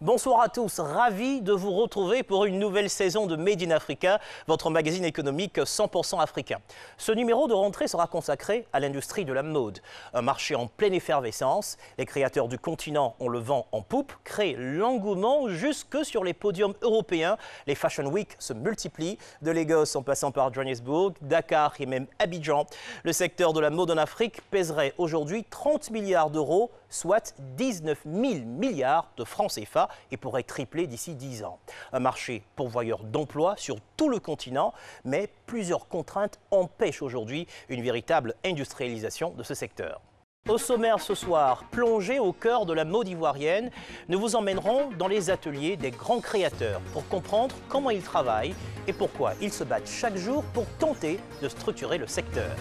Bonsoir à tous, ravi de vous retrouver pour une nouvelle saison de Made in Africa, votre magazine économique 100% africain. Ce numéro de rentrée sera consacré à l'industrie de la mode. Un marché en pleine effervescence, les créateurs du continent ont le vent en poupe, créent l'engouement jusque sur les podiums européens. Les Fashion Week se multiplient, de Lagos en passant par Johannesburg, Dakar et même Abidjan. Le secteur de la mode en Afrique pèserait aujourd'hui 30 milliards d'euros, soit 19 000 milliards de francs CFA et pourrait tripler d'ici 10 ans. Un marché pourvoyeur d'emplois sur tout le continent, mais plusieurs contraintes empêchent aujourd'hui une véritable industrialisation de ce secteur. Au sommaire ce soir, plongé au cœur de la mode ivoirienne, nous vous emmènerons dans les ateliers des grands créateurs pour comprendre comment ils travaillent et pourquoi ils se battent chaque jour pour tenter de structurer le secteur.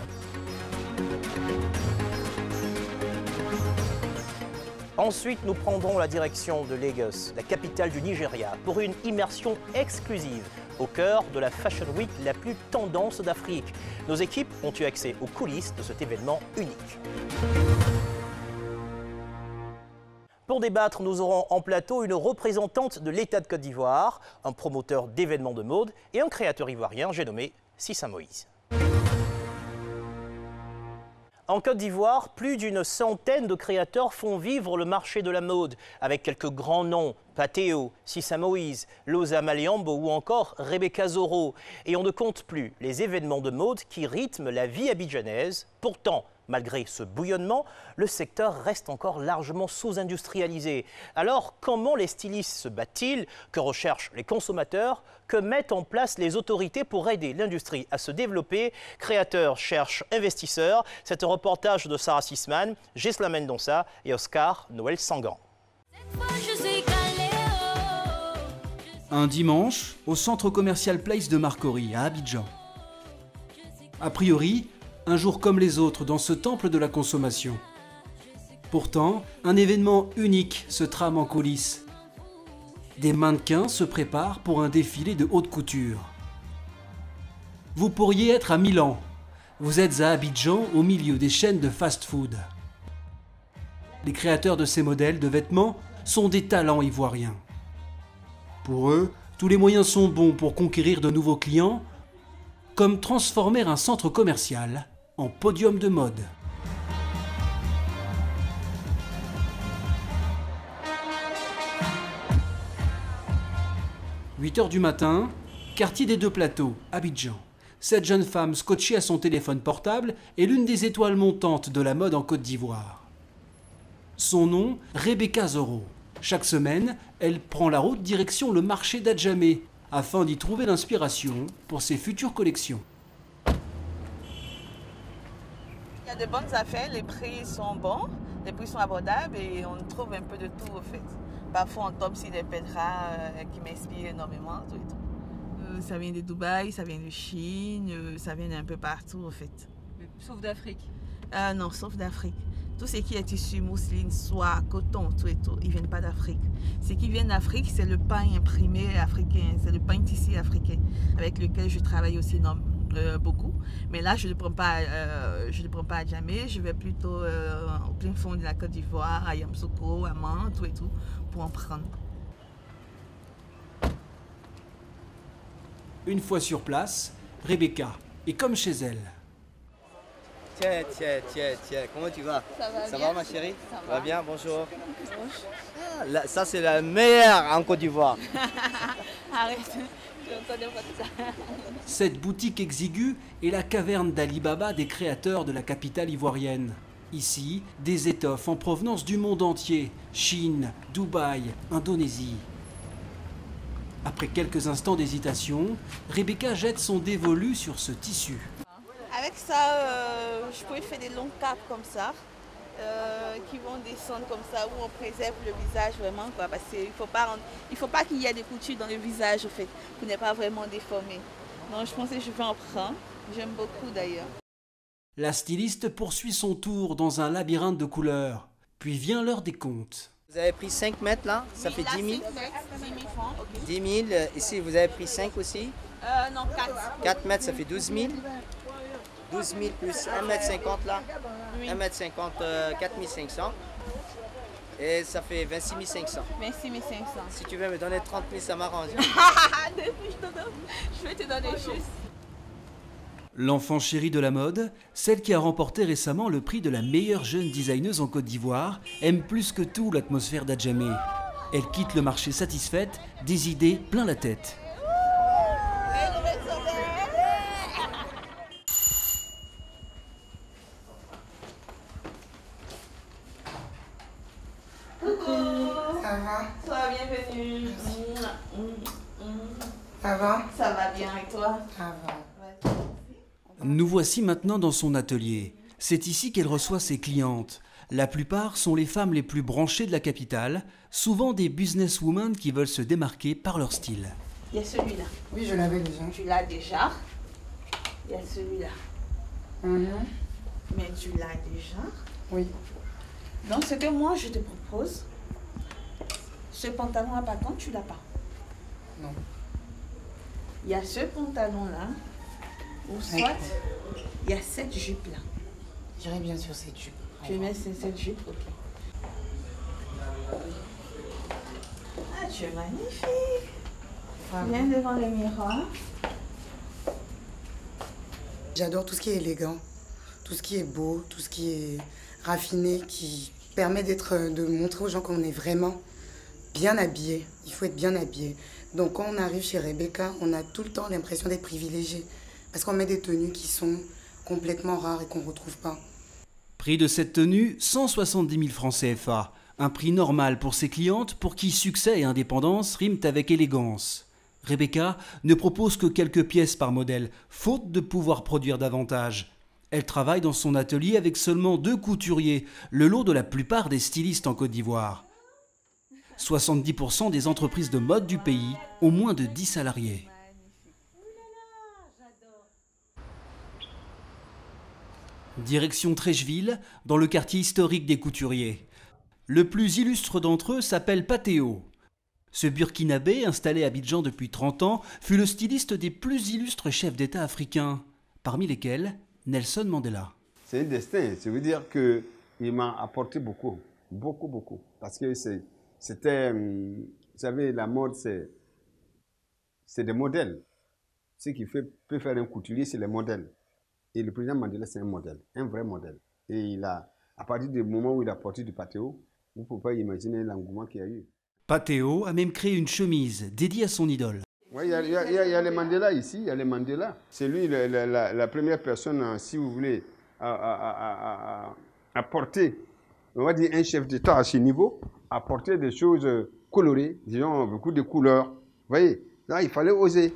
Ensuite, nous prendrons la direction de Lagos, la capitale du Nigeria, pour une immersion exclusive au cœur de la Fashion Week la plus tendance d'Afrique. Nos équipes ont eu accès aux coulisses de cet événement unique. Pour débattre, nous aurons en plateau une représentante de l'État de Côte d'Ivoire, un promoteur d'événements de mode et un créateur ivoirien, j'ai nommé Sissa Moïse. En Côte d'Ivoire, plus d'une centaine de créateurs font vivre le marché de la mode, avec quelques grands noms, Patéo, Sissa Moïse, Loza Maliambo ou encore Rebecca Zoro. Et on ne compte plus les événements de mode qui rythment la vie abidjanaise. Pourtant, malgré ce bouillonnement, le secteur reste encore largement sous-industrialisé. Alors, comment les stylistes se battent-ils? Que recherchent les consommateurs? Que mettent en place les autorités pour aider l'industrie à se développer? Créateurs cherchent investisseurs. C'est un reportage de Sarah Sisman, Gisela Mendonça et Oscar Noël Sangan. Un dimanche, au centre commercial Place de Marcory, à Abidjan. A priori, un jour comme les autres dans ce temple de la consommation. Pourtant, un événement unique se trame en coulisses. Des mannequins se préparent pour un défilé de haute couture. Vous pourriez être à Milan. Vous êtes à Abidjan, au milieu des chaînes de fast-food. Les créateurs de ces modèles de vêtements sont des talents ivoiriens. Pour eux, tous les moyens sont bons pour conquérir de nouveaux clients, comme transformer un centre commercial en podium de mode. « 8 h du matin, quartier des Deux Plateaux, Abidjan. Cette jeune femme scotchée à son téléphone portable est l'une des étoiles montantes de la mode en Côte d'Ivoire. Son nom, Rebecca Zoro. Chaque semaine, elle prend la route direction le marché d'Adjamé afin d'y trouver l'inspiration pour ses futures collections. Il y a de bonnes affaires, les prix sont bons, les prix sont abordables et on trouve un peu de tout au fait. Parfois on tombe sur des pétras qui m'inspirent énormément. Tout et tout. Ça vient de Dubaï, ça vient de Chine, ça vient d'un peu partout au fait. Sauf d'Afrique? Non, sauf d'Afrique. Tout ce qui est tissu, mousseline, soie, coton, tout et tout, ils ne viennent pas d'Afrique. Ce qui vient d'Afrique, c'est le pain imprimé africain, c'est le pain tissé africain, avec lequel je travaille aussi beaucoup. Mais là, je ne le prends pas à Djamé, je vais plutôt au plein fond de la Côte d'Ivoire, à Yamoussoukro, à Man, tout et tout, pour en prendre. Une fois sur place, Rebecca est comme chez elle. Tiens, comment tu vas? Ça va ma chérie? Ça va bien, bonjour. Ah, là, ça c'est la meilleure en Côte d'Ivoire. Arrête, je n'entendais pas tout ça. Cette boutique exiguë est la caverne d'Ali Baba des créateurs de la capitale ivoirienne. Ici, des étoffes en provenance du monde entier, Chine, Dubaï, Indonésie. Après quelques instants d'hésitation, Rebecca jette son dévolu sur ce tissu. Avec ça, je peux faire des longues capes comme ça, qui vont descendre comme ça, où on préserve le visage vraiment, quoi, parce qu'il ne faut pas qu'il y ait des coutures dans le visage, au fait, pour ne pas vraiment déformer. Donc je pense que je vais en prendre, j'aime beaucoup d'ailleurs. La styliste poursuit son tour dans un labyrinthe de couleurs, puis vient l'heure des comptes. Vous avez pris 5 mètres là, ça fait 10 000. 10 000 francs, ok. 10 000, ici vous avez pris 5 aussi. Non, 4. 4 mètres, ça fait 12 000. 12 000 plus 1 mètre 50 là. Oui. 1 mètre 50, 4 500. Et ça fait 26 500. 26 500. Si tu veux me donner 30 000, ça m'arrange. Je vais te donner juste. L'enfant chéri de la mode, celle qui a remporté récemment le prix de la meilleure jeune designeuse en Côte d'Ivoire, aime plus que tout l'atmosphère d'Adjamé. Elle quitte le marché satisfaite, des idées plein la tête. Ça va? Sois bienvenue. Ça va? Ça va bien et toi? Ça va. Nous voici maintenant dans son atelier. C'est ici qu'elle reçoit ses clientes. La plupart sont les femmes les plus branchées de la capitale, souvent des businesswomen qui veulent se démarquer par leur style. Il y a celui-là. Oui, je l'avais déjà. Tu l'as déjà. Il y a celui-là. Mais tu l'as déjà. Oui. Donc ce que moi je te propose, ce pantalon à bâton, tu l'as pas. Non. Il y a ce pantalon-là, ou soit il y a cette jupe-là. J'irai bien sur cette jupe. Tu mets cette jupe, ok. Ah, tu es magnifique. Ah, Viens devant le miroir. j'adore tout ce qui est élégant, tout ce qui est beau, tout ce qui est raffiné, qui permet de montrer aux gens qu'on est vraiment bien habillé. Il faut être bien habillé. Donc quand on arrive chez Rebecca, on a tout le temps l'impression d'être privilégié. Parce qu'on met des tenues qui sont complètement rares et qu'on ne retrouve pas. Prix de cette tenue, 170 000 francs CFA. Un prix normal pour ses clientes pour qui succès et indépendance riment avec élégance. Rebecca ne propose que quelques pièces par modèle, faute de pouvoir produire davantage. Elle travaille dans son atelier avec seulement 2 couturiers, le lot de la plupart des stylistes en Côte d'Ivoire. 70% des entreprises de mode du pays ont moins de 10 salariés. Direction Treichville, dans le quartier historique des couturiers. Le plus illustre d'entre eux s'appelle Patéo. Ce Burkinabé, installé à Abidjan depuis 30 ans, fut le styliste des plus illustres chefs d'État africains, parmi lesquels Nelson Mandela. C'est un destin, ça veut dire qu'il m'a apporté beaucoup, beaucoup, beaucoup. Parce que c'était, vous savez, la mode, c'est des modèles. Ce qui peut faire un couturier, c'est les modèles. Et le président Mandela, c'est un modèle, un vrai modèle. Et à partir du moment où il a porté du Patéo, vous ne pouvez pas imaginer l'engouement qu'il y a eu. Patéo a même créé une chemise dédiée à son idole. Oui, il y a les Mandela ici, il y a les Mandela. C'est lui la première personne, si vous voulez, à porter, on va dire un chef d'État à ce niveau, à porter des choses colorées, disons beaucoup de couleurs. Vous voyez, là, il fallait oser.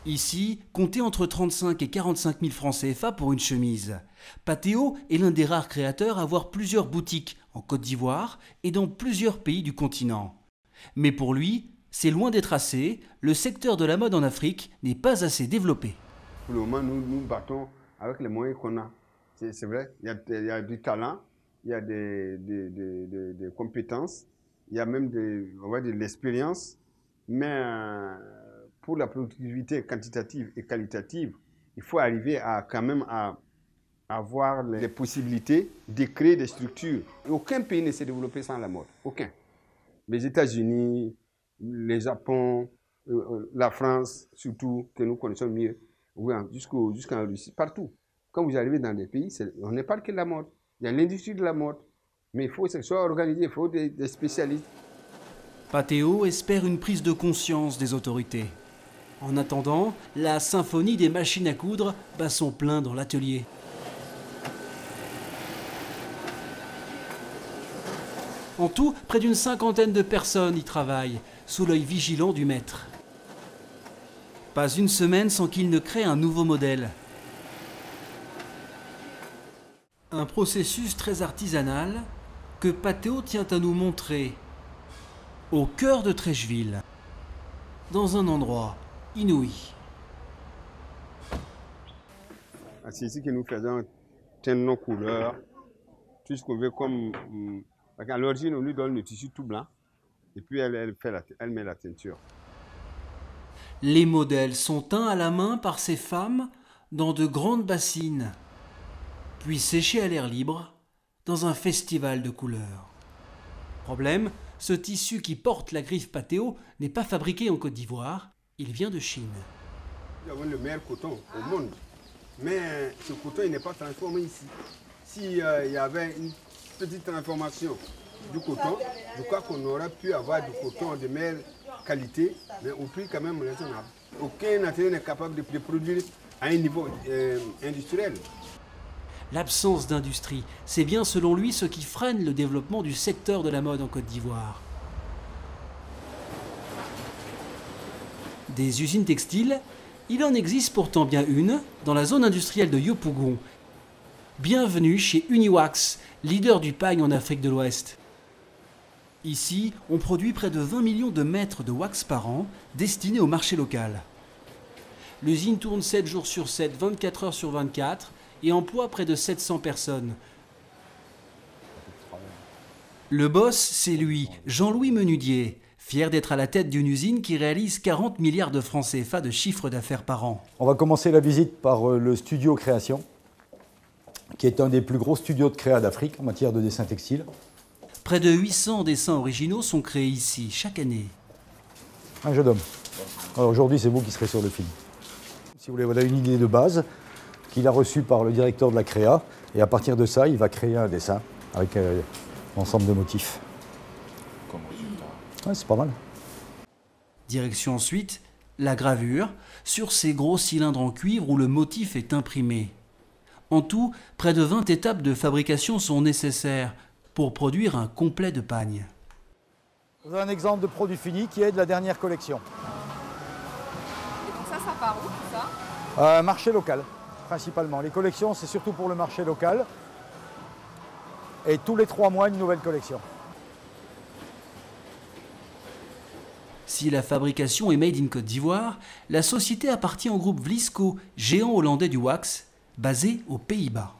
Ici, comptez entre 35 et 45 000 francs CFA pour une chemise. Patéo est l'un des rares créateurs à avoir plusieurs boutiques en Côte d'Ivoire et dans plusieurs pays du continent. Mais pour lui, c'est loin d'être assez, le secteur de la mode en Afrique n'est pas assez développé. Pour le moment, nous battons avec les moyens qu'on a. C'est vrai, il y a du talent, il y a des compétences, il y a même on va dire, de l'expérience, mais pour la productivité quantitative et qualitative, il faut arriver à quand même à avoir les possibilités de créer des structures. Aucun pays ne s'est développé sans la mode, aucun. Les États-Unis, le Japon, la France, surtout, que nous connaissons mieux, jusqu'en Russie, partout. Quand vous arrivez dans des pays, on n'est pas que la mode. Il y a l'industrie de la mode, mais il faut que ce soit organisé, il faut des spécialistes. Patéo espère une prise de conscience des autorités. En attendant, la symphonie des machines à coudre bat son plein dans l'atelier. En tout, près d'une 50aine de personnes y travaillent, sous l'œil vigilant du maître. Pas une semaine sans qu'il ne crée un nouveau modèle. Un processus très artisanal que Patéo tient à nous montrer au cœur de Treichville, dans un endroit inouï. C'est ici que nous faisons nos couleurs, tout ce qu'on veut comme Parce qu'à l'origine, on lui donne le tissu tout blanc et puis elle met la teinture. Les modèles sont teints à la main par ces femmes dans de grandes bassines, puis séchés à l'air libre dans un festival de couleurs. Problème, ce tissu qui porte la griffe Patéo n'est pas fabriqué en Côte d'Ivoire, il vient de Chine. Nous avons le meilleur coton au monde, mais ce coton il n'est pas transformé ici. S'il y avait une petite transformation du coton, je crois qu'on aurait pu avoir du coton de meilleure qualité, mais au prix quand même raisonnable. Aucun atelier n'est capable de produire à un niveau industriel. L'absence d'industrie, c'est bien selon lui ce qui freine le développement du secteur de la mode en Côte d'Ivoire. Des usines textiles, il en existe pourtant bien une dans la zone industrielle de Yopougon. Bienvenue chez Uniwax, leader du pagne en Afrique de l'Ouest. Ici, on produit près de 20 millions de mètres de wax par an destinés au marché local. L'usine tourne 7 jours sur 7, 24 heures sur 24 et emploie près de 700 personnes. Le boss, c'est lui, Jean-Louis Menudier, fier d'être à la tête d'une usine qui réalise 40 milliards de francs CFA de chiffre d'affaires par an. On va commencer la visite par le studio création, qui est un des plus gros studios de créa d'Afrique en matière de dessin textile. Près de 800 dessins originaux sont créés ici, chaque année. Un jeune homme. Alors aujourd'hui, c'est vous qui serez sur le film. Si vous voulez, voilà une idée de base qu'il a reçue par le directeur de la créa. Et à partir de ça, il va créer un dessin avec un ensemble de motifs. Ouais, c'est pas mal. Direction ensuite, la gravure, sur ces gros cylindres en cuivre où le motif est imprimé. En tout, près de 20 étapes de fabrication sont nécessaires pour produire un complet de pagne. Vous avez un exemple de produit fini qui est de la dernière collection. Et donc ça part où tout ça? Marché local, principalement. Les collections, c'est surtout pour le marché local. Et tous les 3 mois, une nouvelle collection. Si la fabrication est made in Côte d'Ivoire, la société appartient au groupe Vlisco, géant hollandais du wax, basé aux Pays-Bas.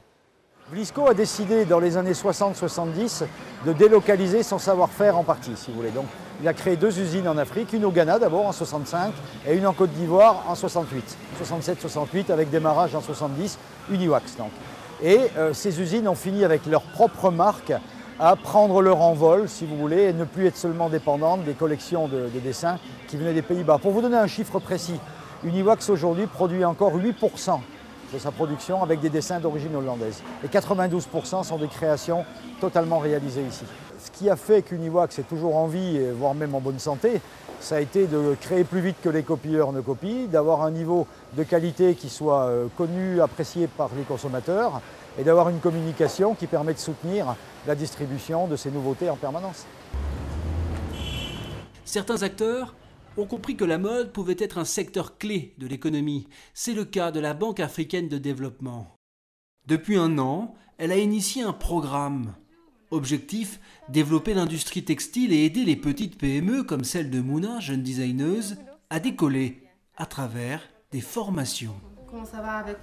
Vlisco a décidé dans les années 60-70 de délocaliser son savoir-faire en partie, si vous voulez. Donc, il a créé 2 usines en Afrique, une au Ghana d'abord en 65 et une en Côte d'Ivoire en 68. 67-68 avec démarrage en 70, Uniwax donc. Et ces usines ont fini avec leur propre marque à prendre leur envol, si vous voulez, et ne plus être seulement dépendantes des collections de dessins qui venaient des Pays-Bas. Pour vous donner un chiffre précis, Uniwax aujourd'hui produit encore 8% de sa production avec des dessins d'origine hollandaise. Et 92% sont des créations totalement réalisées ici. Ce qui a fait qu'Uniwax est toujours en vie, voire même en bonne santé, ça a été de créer plus vite que les copieurs ne copient, d'avoir un niveau de qualité qui soit connu, apprécié par les consommateurs, et d'avoir une communication qui permet de soutenir la distribution de ces nouveautés en permanence. Certains acteurs ont compris que la mode pouvait être un secteur clé de l'économie. C'est le cas de la Banque africaine de développement. Depuis 1 an, elle a initié un programme. Objectif, développer l'industrie textile et aider les petites PME comme celle de Mouna, jeune designeuse, à décoller à travers des formations. Comment ça va avec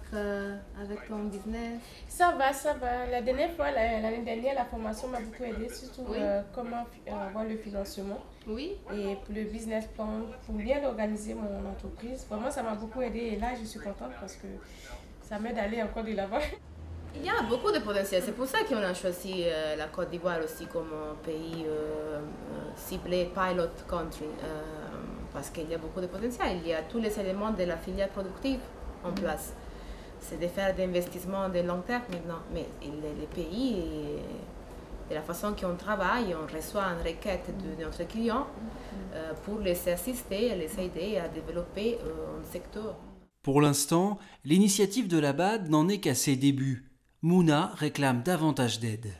ton business? Ça va, ça va. La dernière fois, l'année dernière, la formation m'a beaucoup aidé, surtout comment avoir le financement. Oui. Et pour le business plan, pour bien organiser mon entreprise. Vraiment, ça m'a beaucoup aidé et là, je suis contente parce que ça m'aide à aller encore de l'avant. Il y a beaucoup de potentiel. C'est pour ça qu'on a choisi la Côte d'Ivoire aussi comme pays ciblé, pilot country. Parce qu'il y a beaucoup de potentiel. Il y a tous les éléments de la filière productive en place. C'est de faire des investissements de long terme maintenant. Mais les pays, de la façon qu'on travaille, on reçoit une requête de notre client pour les assister et les aider à développer un secteur. Pour l'instant, l'initiative de la BAD n'en est qu'à ses débuts. Mouna réclame davantage d'aide.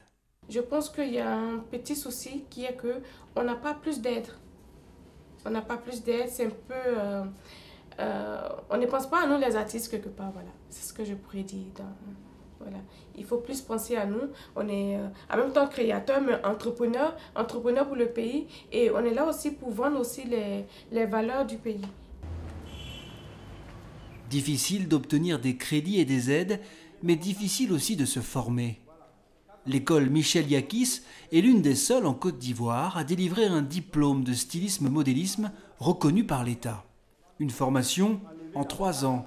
Je pense qu'il y a un petit souci qui est qu'on n'a pas plus d'aide. On n'a pas plus d'aide, c'est un peu... on ne pense pas à nous les artistes quelque part, voilà. C'est ce que je pourrais dire. Voilà. Il faut plus penser à nous. On est en même temps créateur, mais entrepreneur pour le pays. Et on est là aussi pour vendre aussi les valeurs du pays. Difficile d'obtenir des crédits et des aides, mais difficile aussi de se former. L'école Michel Yakis est l'une des seules en Côte d'Ivoire à délivrer un diplôme de stylisme-modélisme reconnu par l'État. Une formation en 3 ans.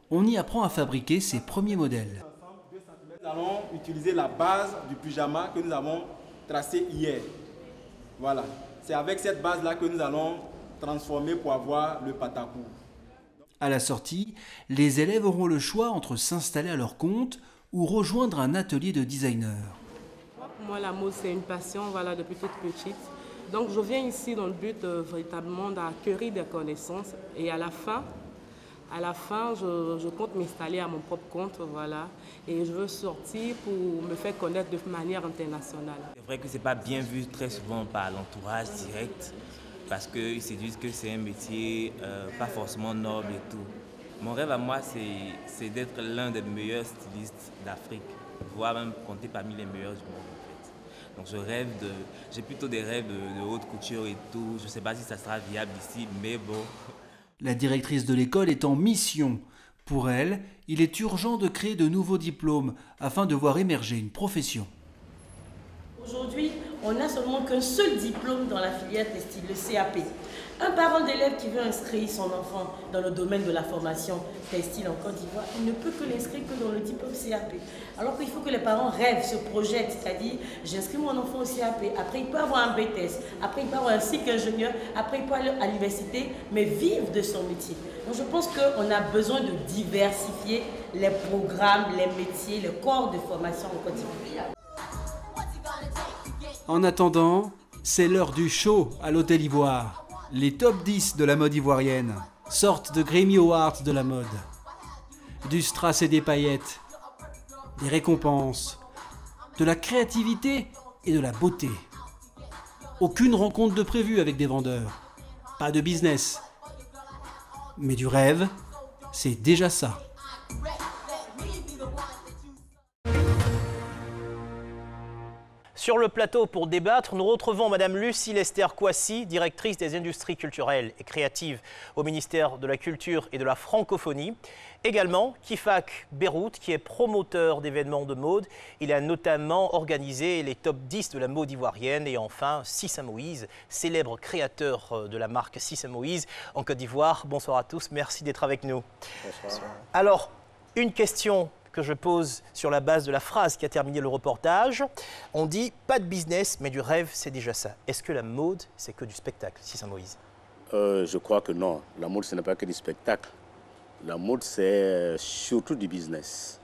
On y apprend à fabriquer ses premiers modèles. Nous allons utiliser la base du pyjama que nous avons tracée hier. Voilà, c'est avec cette base-là que nous allons transformer pour avoir le patakou. À la sortie, les élèves auront le choix entre s'installer à leur compte ou rejoindre un atelier de designer. Pour moi, la mode, c'est une passion, voilà, depuis toute petite. Donc, je viens ici dans le but véritablement d'acquérir des connaissances. Et à la fin, je compte m'installer à mon propre compte, voilà. Et je veux sortir pour me faire connaître de manière internationale. C'est vrai que ce n'est pas bien vu très souvent par l'entourage direct, parce qu'ils se disent que c'est un métier pas forcément noble et tout. Mon rêve à moi, c'est d'être l'un des meilleurs stylistes d'Afrique, voire même compter parmi les meilleurs du monde en fait. Donc j'ai plutôt des rêves de haute couture et tout. Je ne sais pas si ça sera viable ici, mais bon. La directrice de l'école est en mission. Pour elle, il est urgent de créer de nouveaux diplômes afin de voir émerger une profession. Aujourd'hui, on n'a seulement qu'un seul diplôme dans la filière textile, le CAP. Un parent d'élève qui veut inscrire son enfant dans le domaine de la formation textile en Côte d'Ivoire, il ne peut que l'inscrire que dans le diplôme CAP. Alors qu'il faut que les parents rêvent, se projettent, c'est-à-dire j'inscris mon enfant au CAP, après il peut avoir un BTS, après il peut avoir un cycle ingénieur, après il peut aller à l'université, mais vivre de son métier. Donc je pense qu'on a besoin de diversifier les programmes, les métiers, le corps de formation en Côte d'Ivoire. En attendant, c'est l'heure du show à l'Hôtel Ivoire. Les top 10 de la mode ivoirienne, sorte de Grammy Awards de la mode. Du strass et des paillettes, des récompenses, de la créativité et de la beauté. Aucune rencontre de prévue avec des vendeurs, pas de business. Mais du rêve, c'est déjà ça. Sur le plateau pour débattre, nous retrouvons Madame Lucie Lester Kouassi, directrice des industries culturelles et créatives au ministère de la Culture et de la Francophonie. Également, Kifak Beyrouth, qui est promoteur d'événements de mode. Il a notamment organisé les top 10 de la mode ivoirienne. Et enfin, Sissa Moïse, célèbre créateur de la marque Sissa Moïse en Côte d'Ivoire. Bonsoir à tous, merci d'être avec nous. Bonsoir. Alors, une question que je pose sur la base de la phrase qui a terminé le reportage. On dit pas de business, mais du rêve, c'est déjà ça. Est-ce que la mode, c'est que du spectacle, Sissa Moïse? Je crois que non. La mode, ce n'est pas que du spectacle. La mode, c'est surtout du business.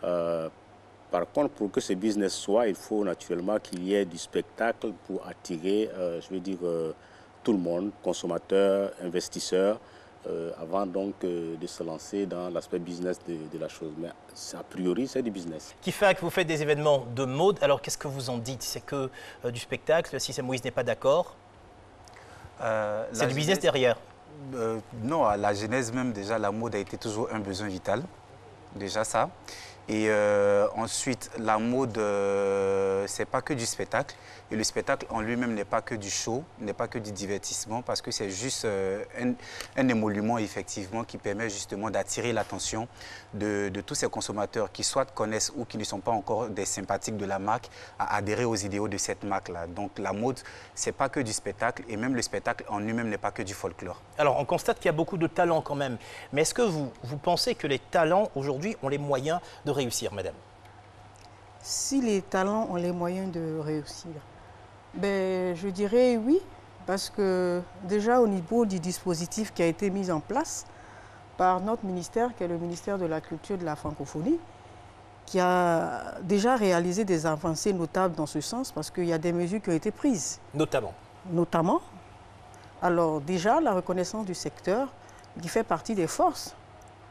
Par contre, pour que ce business soit, il faut naturellement qu'il y ait du spectacle pour attirer, je veux dire, tout le monde, consommateurs, investisseurs, avant donc de se lancer dans l'aspect business de la chose. Mais a priori, c'est du business. Kifak, vous faites des événements de mode, alors qu'est-ce que vous en dites? C'est que du spectacle, si Moïse n'est pas d'accord? C'est du business derrière? Non, à la genèse même, déjà, la mode a été toujours un besoin vital. Déjà ça. Et ensuite, la mode, c'est pas que du spectacle. Et le spectacle en lui-même n'est pas que du show, n'est pas que du divertissement, parce que c'est juste un émolument, effectivement, qui permet justement d'attirer l'attention de tous ces consommateurs qui soit connaissent ou qui ne sont pas encore des sympathiques de la marque à adhérer aux idéaux de cette marque-là. Donc la mode, c'est pas que du spectacle, et même le spectacle en lui-même n'est pas que du folklore. Alors, on constate qu'il y a beaucoup de talents quand même. Mais est-ce que vous pensez que les talents, aujourd'hui, ont les moyens de réussir, madame? Si les talents ont les moyens de réussir, ben, je dirais oui, parce que déjà au niveau du dispositif qui a été mis en place par notre ministère, qui est le ministère de la Culture et de la Francophonie, qui a déjà réalisé des avancées notables dans ce sens, parce qu'il y a des mesures qui ont été prises. Notamment. Alors déjà, la reconnaissance du secteur, qui fait partie des forces.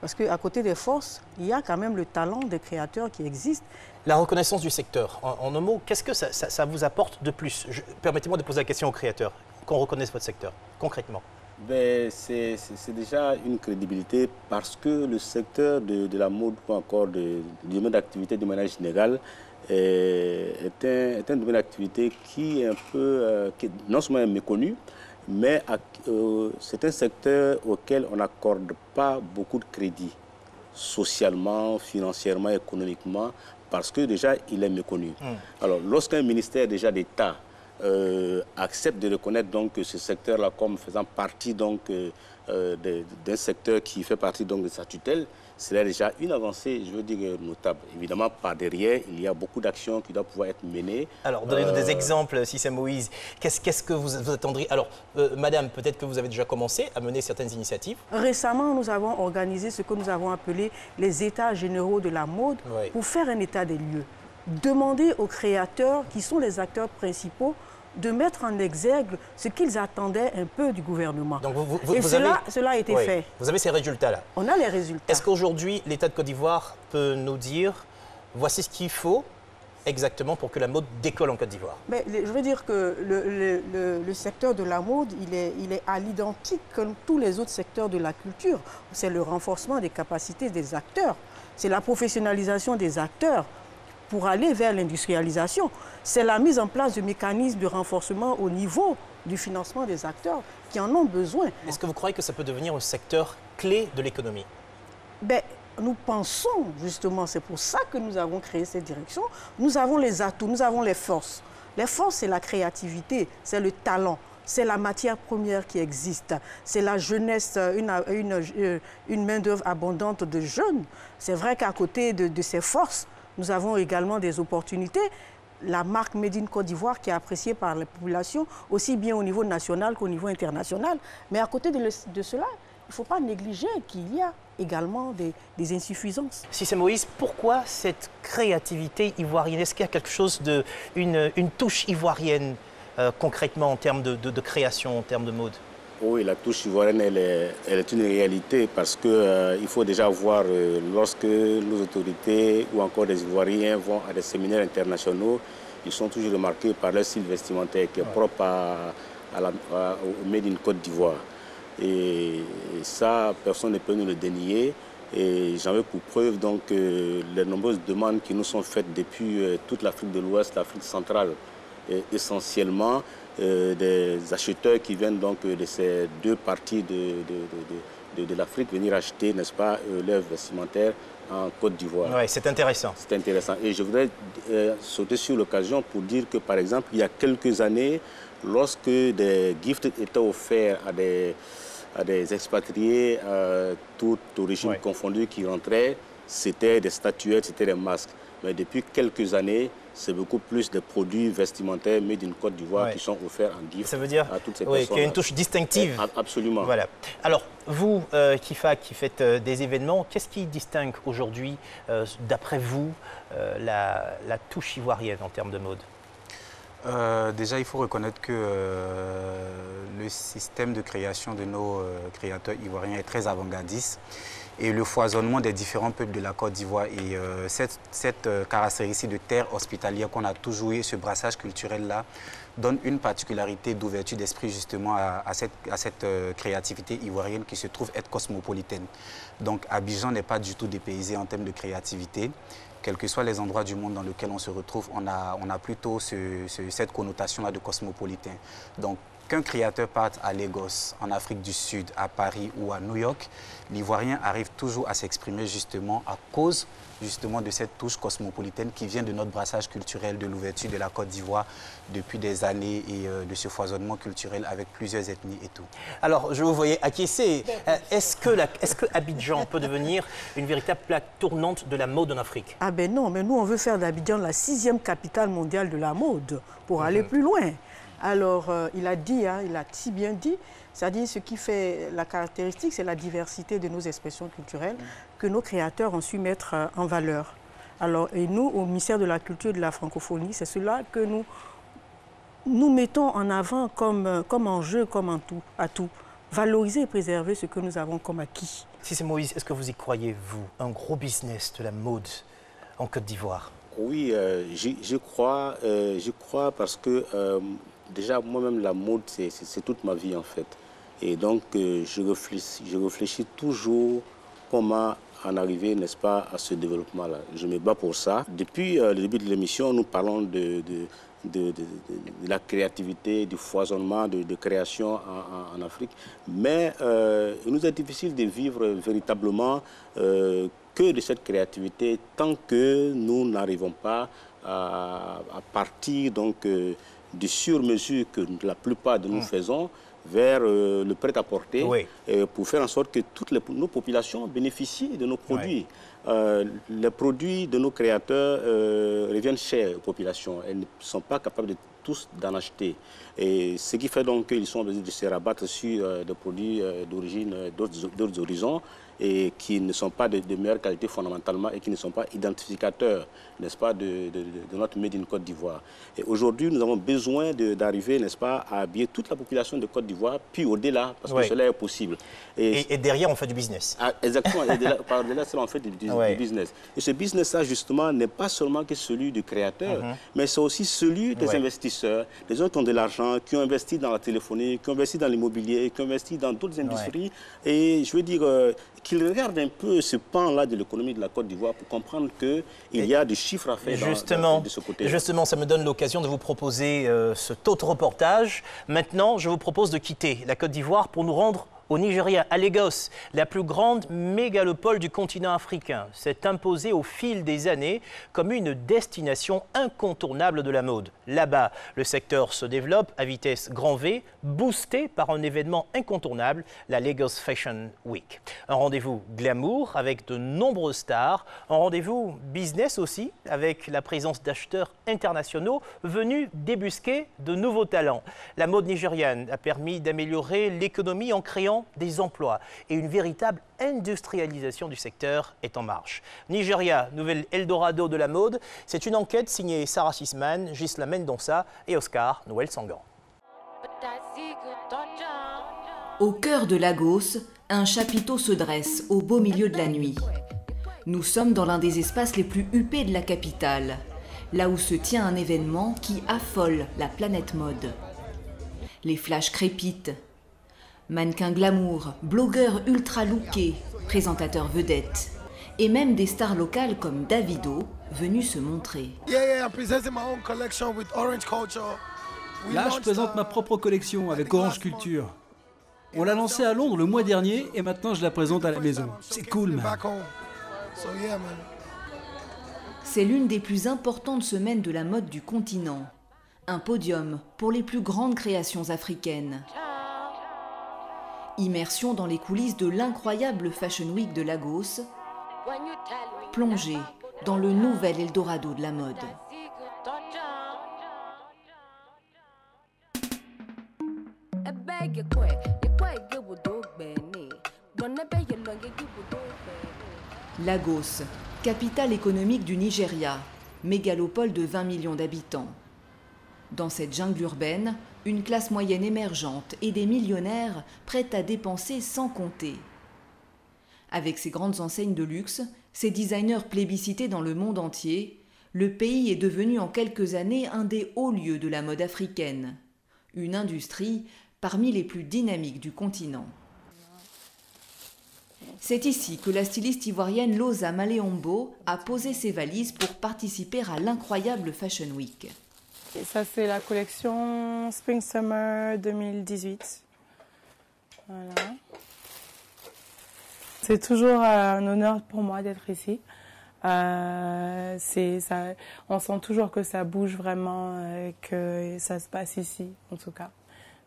Parce qu'à côté des forces, il y a quand même le talent des créateurs qui existent. La reconnaissance du secteur, en un mot, qu'est-ce que ça vous apporte de plus? Permettez-moi de poser la question aux créateurs, qu'on reconnaisse votre secteur, concrètement. C'est déjà une crédibilité parce que le secteur de la mode ou encore du domaine d'activité de manière générale est un domaine d'activité qui est un peu, qui non seulement méconnu, mais c'est un secteur auquel on n'accorde pas beaucoup de crédit, socialement, financièrement, économiquement, parce que déjà, il est méconnu. Alors, lorsqu'un ministère déjà d'État accepte de reconnaître donc ce secteur-là comme faisant partie donc d'un secteur qui fait partie donc de sa tutelle, c'est déjà une avancée, je veux dire, notable. Évidemment, par derrière, il y a beaucoup d'actions qui doivent pouvoir être menées. Alors, donnez-nous des exemples, si c'est Moïse. Qu'est-ce que vous attendriez? Alors, madame, peut-être que vous avez déjà commencé à mener certaines initiatives. Récemment, nous avons organisé ce que nous avons appelé les états généraux de la mode pour faire un état des lieux. Demander aux créateurs, qui sont les acteurs principaux, de mettre en exergue ce qu'ils attendaient un peu du gouvernement. Donc cela a été fait. Vous avez ces résultats-là. On a les résultats. Est-ce qu'aujourd'hui, l'État de Côte d'Ivoire peut nous dire, voici ce qu'il faut exactement pour que la mode décolle en Côte d'Ivoire? Je veux dire que le secteur de la mode, il est à l'identique comme tous les autres secteurs de la culture. C'est le renforcement des capacités des acteurs. C'est la professionnalisation des acteurs pour aller vers l'industrialisation. C'est la mise en place de mécanismes de renforcement au niveau du financement des acteurs qui en ont besoin. Est-ce que vous croyez que ça peut devenir un secteur clé de l'économie? Nous pensons justement, c'est pour ça que nous avons créé cette direction. Nous avons les atouts, nous avons les forces. Les forces, c'est la créativité, c'est le talent, c'est la matière première qui existe, c'est la jeunesse, une main-d'œuvre abondante de jeunes. C'est vrai qu'à côté de ces forces, nous avons également des opportunités. La marque Made in Côte d'Ivoire qui est appréciée par la population, aussi bien au niveau national qu'au niveau international. Mais à côté de cela, il ne faut pas négliger qu'il y a également des insuffisances. Si c'est Moïse, pourquoi cette créativité ivoirienne? Est-ce qu'il y a quelque chose une touche ivoirienne concrètement en termes de création, en termes de mode? Oui, la touche ivoirienne, elle est une réalité parce qu'il faut déjà voir lorsque nos autorités ou encore des Ivoiriens vont à des séminaires internationaux, ils sont toujours remarqués par leur style vestimentaire qui est propre au Made in Côte d'Ivoire. Et ça, personne ne peut nous le dénier. Et j'en veux pour preuve donc les nombreuses demandes qui nous sont faites depuis toute l'Afrique de l'Ouest, l'Afrique centrale, essentiellement. Des acheteurs qui viennent donc de ces deux parties de l'Afrique venir acheter, n'est-ce pas, leurs vestimentaires en Côte d'Ivoire. Oui, c'est intéressant. C'est intéressant. Et je voudrais sauter sur l'occasion pour dire que, par exemple, il y a quelques années, lorsque des gifts étaient offerts à des expatriés, toute origine confondue, qui rentraient, c'était des statuettes, c'était des masques. Mais depuis quelques années, c'est beaucoup plus des produits vestimentaires made in Côte d'Ivoire qui sont offerts en gift. Ça veut dire à toutes ces personnes. Qu'il y a une touche distinctive. Absolument. Voilà. Alors, vous, Kifa, qui faites des événements, qu'est-ce qui distingue aujourd'hui, d'après vous, la touche ivoirienne en termes de mode? Déjà, il faut reconnaître que le système de création de nos créateurs ivoiriens est très avant-gardiste. Et le foisonnement des différents peuples de la Côte d'Ivoire et cette caractéristique de terre hospitalière qu'on a toujours eu, ce brassage culturel-là, donne une particularité d'ouverture d'esprit justement à cette créativité ivoirienne qui se trouve être cosmopolitaine. Donc Abidjan n'est pas du tout dépaysé en termes de créativité. Quels que soient les endroits du monde dans lesquels on se retrouve, on a plutôt cette connotation-là de cosmopolitain. Donc, qu'un créateur parte à Lagos, en Afrique du Sud, à Paris ou à New York, l'Ivoirien arrive toujours à s'exprimer justement à cause justement de cette touche cosmopolitaine qui vient de notre brassage culturel, de l'ouverture de la Côte d'Ivoire depuis des années et de ce foisonnement culturel avec plusieurs ethnies et tout. Alors, je vous voyais acquiescer. Est-ce que Abidjan peut devenir une véritable plaque tournante de la mode en Afrique? Ah ben non, mais nous on veut faire d'Abidjan la 6e capitale mondiale de la mode pour aller plus loin. Alors, il a dit, il a si bien dit, c'est-à-dire ce qui fait la caractéristique, c'est la diversité de nos expressions culturelles que nos créateurs ont su mettre en valeur. Alors, et nous, au ministère de la Culture et de la Francophonie, c'est cela que nous mettons en avant comme enjeu, comme atout. Valoriser et préserver ce que nous avons comme acquis. Si c'est Moïse, est-ce que vous y croyez, vous, un gros business de la mode en Côte d'Ivoire? Oui, j'y crois parce que déjà, moi-même, la mode, c'est toute ma vie, en fait. Et donc, je réfléchis toujours comment en arriver, n'est-ce pas, à ce développement-là. Je me bats pour ça. Depuis le début de l'émission, nous parlons de la créativité, du foisonnement, de création en Afrique. Mais il nous est difficile de vivre véritablement que de cette créativité tant que nous n'arrivons pas à partir donc, du sur-mesure que la plupart de nous faisons vers le prêt-à-porter pour faire en sorte que toutes nos populations bénéficient de nos produits. Les produits de nos créateurs reviennent chers aux populations. Elles ne sont pas capables de tous d'en acheter. Et ce qui fait donc qu'ils sont obligés de se rabattre sur des produits d'origine d'autres horizons et qui ne sont pas de meilleure qualité fondamentalement et qui ne sont pas identificateurs, n'est-ce pas, de notre Made in Côte d'Ivoire. Et aujourd'hui, nous avons besoin d'arriver, n'est-ce pas, à habiller toute la population de Côte d'Ivoire, puis au-delà, parce que cela est possible. Et derrière, on fait du business. Exactement, par-delà, cela, on fait du business. Et ce business-là, justement, n'est pas seulement que celui du créateur, mais c'est aussi celui des investisseurs, des gens qui ont de l'argent, qui ont investi dans la téléphonie, qui ont investi dans l'immobilier, qui ont investi dans d'autres industries. Et je veux dire qu'ils regardent un peu ce pan-là de l'économie de la Côte d'Ivoire pour comprendre qu'il y a des chiffres à faire de ce côté. Justement, ça me donne l'occasion de vous proposer cet autre reportage. Maintenant, je vous propose de quitter la Côte d'Ivoire pour nous rendre au Nigeria, à Lagos, la plus grande mégalopole du continent africain, s'est imposée au fil des années comme une destination incontournable de la mode. Là-bas, le secteur se développe à vitesse grand V, boosté par un événement incontournable, la Lagos Fashion Week. Un rendez-vous glamour avec de nombreuses stars, un rendez-vous business aussi, avec la présence d'acheteurs internationaux venus débusquer de nouveaux talents. La mode nigériane a permis d'améliorer l'économie en créant des emplois et une véritable industrialisation du secteur est en marche. Nigeria, nouvel Eldorado de la mode, c'est une enquête signée Sarah Sisman, Gisela Mendonça et Oscar Noël Sangan. Au cœur de Lagos, un chapiteau se dresse au beau milieu de la nuit. Nous sommes dans l'un des espaces les plus huppés de la capitale, là où se tient un événement qui affole la planète mode. Les flashs crépitent. Mannequins glamour, blogueurs ultra lookés, présentateurs vedettes, et même des stars locales comme Davido venus se montrer. Là, je présente ma propre collection avec Orange Culture. On l'a lancée à Londres le mois dernier et maintenant je la présente à la maison. C'est cool, man. C'est l'une des plus importantes semaines de la mode du continent. Un podium pour les plus grandes créations africaines. Immersion dans les coulisses de l'incroyable Fashion Week de Lagos, plongée dans le nouvel Eldorado de la mode. Lagos, capitale économique du Nigeria, mégalopole de 20 millions d'habitants. Dans cette jungle urbaine, une classe moyenne émergente et des millionnaires prêts à dépenser sans compter. Avec ses grandes enseignes de luxe, ses designers plébiscités dans le monde entier, le pays est devenu en quelques années un des hauts lieux de la mode africaine. Une industrie parmi les plus dynamiques du continent. C'est ici que la styliste ivoirienne Loza Maleombo a posé ses valises pour participer à l'incroyable Fashion Week. Et ça, c'est la collection Spring Summer 2018. Voilà. C'est toujours un honneur pour moi d'être ici. On sent toujours que ça bouge vraiment, que ça se passe ici, en tout cas.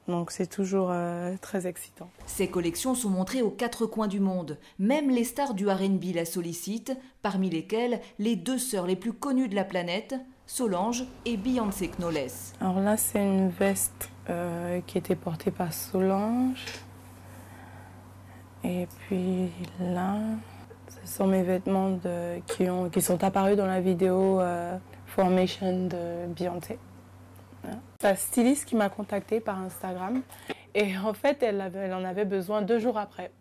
Donc c'est toujours très excitant. Ces collections sont montrées aux quatre coins du monde. Même les stars du R&B la sollicitent, parmi lesquelles les deux sœurs les plus connues de la planète, Solange et Beyoncé Knowles. Alors là, c'est une veste qui était portée par Solange. Et puis là, ce sont mes vêtements qui sont apparus dans la vidéo Formation de Beyoncé. Voilà. C'est la styliste qui m'a contactée par Instagram. Et en fait, elle en avait besoin 2 jours après.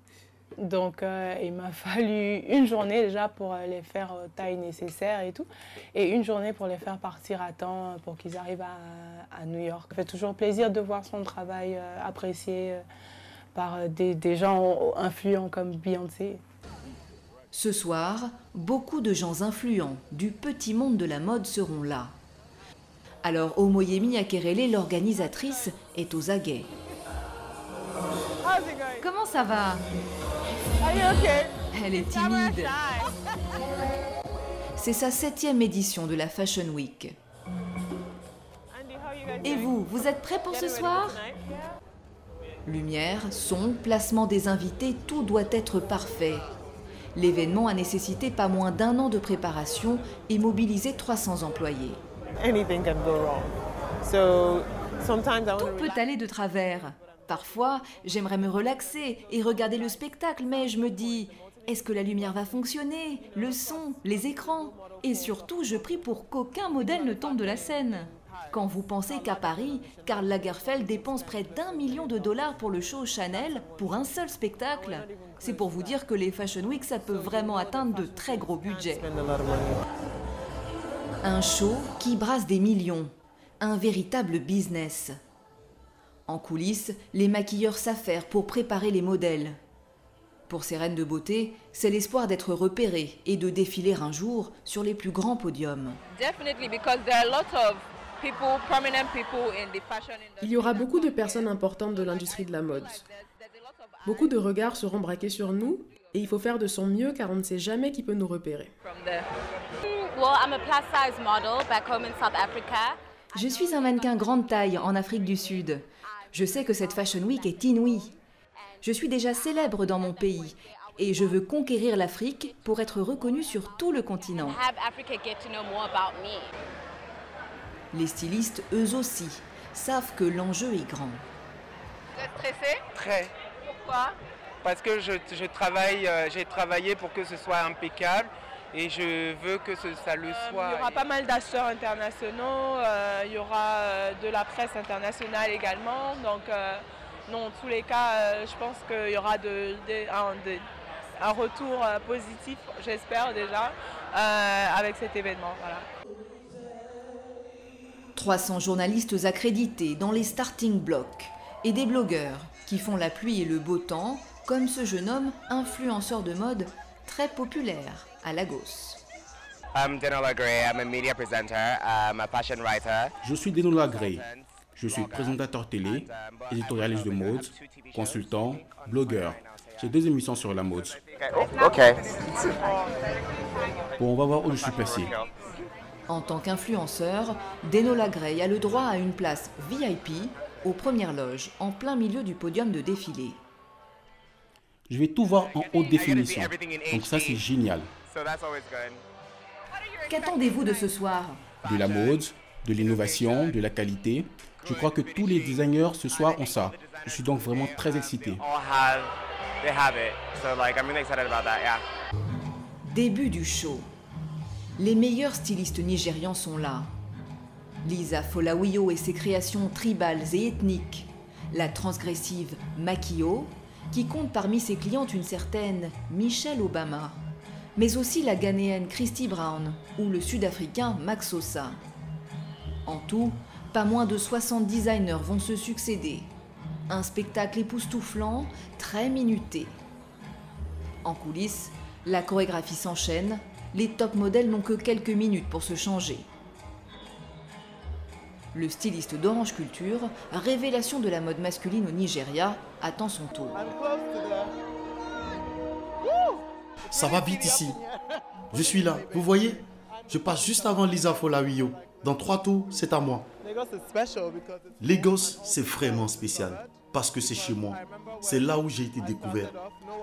Donc, il m'a fallu une journée déjà pour les faire taille nécessaire et tout. Et une journée pour les faire partir à temps pour qu'ils arrivent à New York. Ça fait toujours plaisir de voir son travail apprécié par des gens influents comme Beyoncé. Ce soir, beaucoup de gens influents du petit monde de la mode seront là. Alors, Omoyemi Akerele, l'organisatrice, est aux aguets. Comment ça va? Elle est timide. c'est sa 7e édition de la Fashion Week. Et vous, vous êtes prêts pour ce soir? Lumière, son, placement des invités, tout doit être parfait. L'événement a nécessité pas moins d'1 an de préparation et mobilisé 300 employés. Tout peut aller de travers. Parfois, j'aimerais me relaxer et regarder le spectacle, mais je me dis, est-ce que la lumière va fonctionner, le son, les écrans? Et surtout, je prie pour qu'aucun modèle ne tombe de la scène. Quand vous pensez qu'à Paris, Karl Lagerfeld dépense près d'1 million de dollars pour le show Chanel pour un seul spectacle, c'est pour vous dire que les Fashion Week, ça peut vraiment atteindre de très gros budgets. Un show qui brasse des millions, un véritable business. En coulisses, les maquilleurs s'affairent pour préparer les modèles. Pour ces reines de beauté, c'est l'espoir d'être repérées et de défiler un jour sur les plus grands podiums. Il y aura beaucoup de personnes importantes de l'industrie de la mode. Beaucoup de regards seront braqués sur nous et il faut faire de son mieux car on ne sait jamais qui peut nous repérer. Je suis un mannequin grande taille en Afrique du Sud. Je sais que cette Fashion Week est inouïe. Je suis déjà célèbre dans mon pays et je veux conquérir l'Afrique pour être reconnue sur tout le continent. Les stylistes, eux aussi, savent que l'enjeu est grand. Vous êtes stressé? Très. Pourquoi? Parce que j'ai travaillé pour que ce soit impeccable et je veux que ça le soit. Il y aura pas mal d'acheteurs internationaux, il y aura de la presse internationale également. Donc, dans tous les cas, je pense qu'il y aura un retour positif, j'espère déjà, avec cet événement. Voilà. 300 journalistes accrédités dans les starting blocks et des blogueurs qui font la pluie et le beau temps, comme ce jeune homme influenceur de mode très populaire à Lagos. Je suis Denola Gray. Je suis présentateur télé, éditorialiste de mode, consultant, blogueur. J'ai 2 émissions sur la mode. Ok. Bon, on va voir où je suis passé. En tant qu'influenceur, Denola Gray a le droit à une place VIP aux premières loges, en plein milieu du podium de défilé. Je vais tout voir en haute définition, donc ça c'est génial. Qu'attendez-vous de ce soir? De la mode, de l'innovation, de la qualité. Je crois que tous les designers ce soir ont ça. Je suis donc vraiment très excité. Début du show. Les meilleurs stylistes nigérians sont là. Lisa Folawiyo et ses créations tribales et ethniques. La transgressive Makio, qui compte parmi ses clientes une certaine Michelle Obama. Mais aussi la Ghanéenne Christy Brown ou le Sud-Africain Max Sosa. En tout, pas moins de 60 designers vont se succéder. Un spectacle époustouflant, très minuté. En coulisses, la chorégraphie s'enchaîne. Les top modèles n'ont que quelques minutes pour se changer. Le styliste d'Orange Culture, révélation de la mode masculine au Nigeria, attend son tour. Ça va vite ici. Je suis là, vous voyez? Je passe juste avant Lisa Folawiyo. Dans 3 tours, c'est à moi. Lagos, c'est vraiment spécial parce que c'est chez moi. C'est là où j'ai été découvert.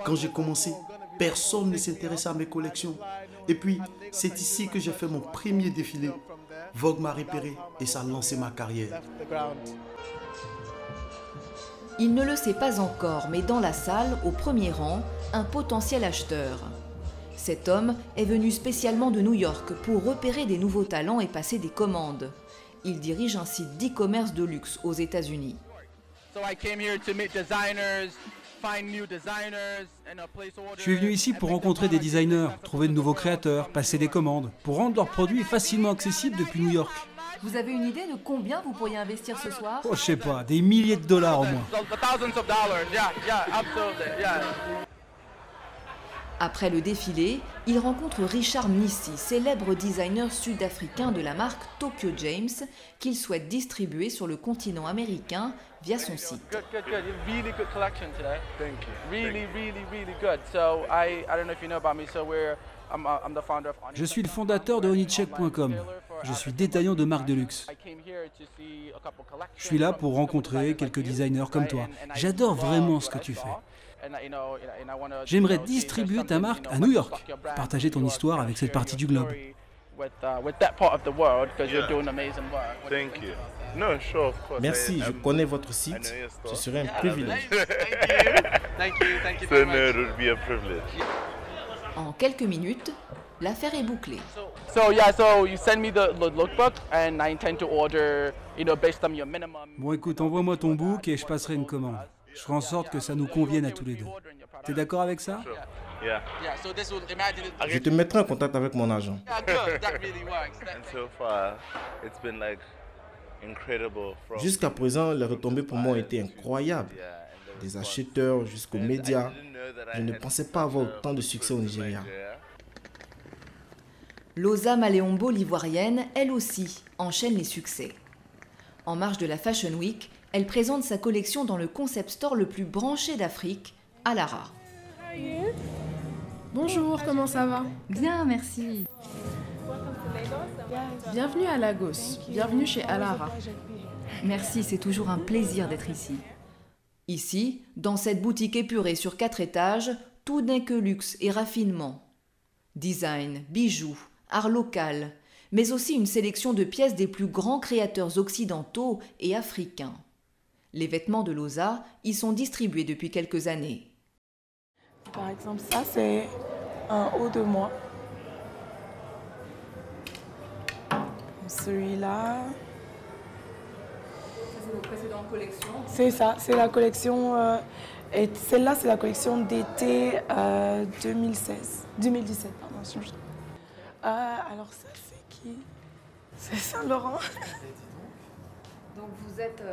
Quand j'ai commencé, personne ne s'intéressait à mes collections. Et puis, c'est ici que j'ai fait mon premier défilé. Vogue m'a repéré et ça a lancé ma carrière. Il ne le sait pas encore, mais dans la salle, au premier rang, un potentiel acheteur. Cet homme est venu spécialement de New York pour repérer des nouveaux talents et passer des commandes. Il dirige un site d'e-commerce de luxe aux États-Unis. Je suis venu ici pour rencontrer des designers, trouver de nouveaux créateurs, passer des commandes, pour rendre leurs produits facilement accessibles depuis New York. Vous avez une idée de combien vous pourriez investir ce soir? Oh, je sais pas, des milliers de dollars au moins. Après le défilé, il rencontre Richard Mnissi, célèbre designer sud-africain de la marque Tokyo James, qu'il souhaite distribuer sur le continent américain via son site. Really good collection today. Thank you. Really good. So I don't know if you know about me. So we're Je suis le fondateur de honeycheck.com. Je suis détaillant de marques de luxe. Je suis là pour rencontrer quelques designers comme toi. J'adore vraiment ce que tu fais. J'aimerais distribuer ta marque à New York, partager ton histoire avec cette partie du globe. Merci, je connais votre site. Ce serait un privilège. En quelques minutes, l'affaire est bouclée. Bon écoute, envoie-moi ton book et je passerai une commande. Je ferai en sorte que ça nous convienne à tous les deux. T'es d'accord avec ça? Je te mettrai en contact avec mon agent. Jusqu'à présent, les retombées pour moi ont été incroyables. Des acheteurs jusqu'aux médias. Je ne pensais pas avoir autant de succès au Nigeria. Loza Maleombo, l'ivoirienne, elle aussi, enchaîne les succès. En marge de la Fashion Week, elle présente sa collection dans le concept store le plus branché d'Afrique, Alara. Bonjour, comment ça va? Bien, merci. Bienvenue à Lagos, bienvenue chez Alara. Merci, c'est toujours un plaisir d'être ici. Ici, dans cette boutique épurée sur 4 étages, tout n'est que luxe et raffinement. Design, bijoux, art local, mais aussi une sélection de pièces des plus grands créateurs occidentaux et africains. Les vêtements de Loza y sont distribués depuis quelques années. Par exemple, ça, c'est un haut de moi. Celui-là. C'est vos précédentes collections? C'est ça, c'est la collection. Et celle-là, c'est la collection d'été 2016. 2017, pardon. Alors, ça, c'est qui? C'est Saint-Laurent. Donc vous êtes...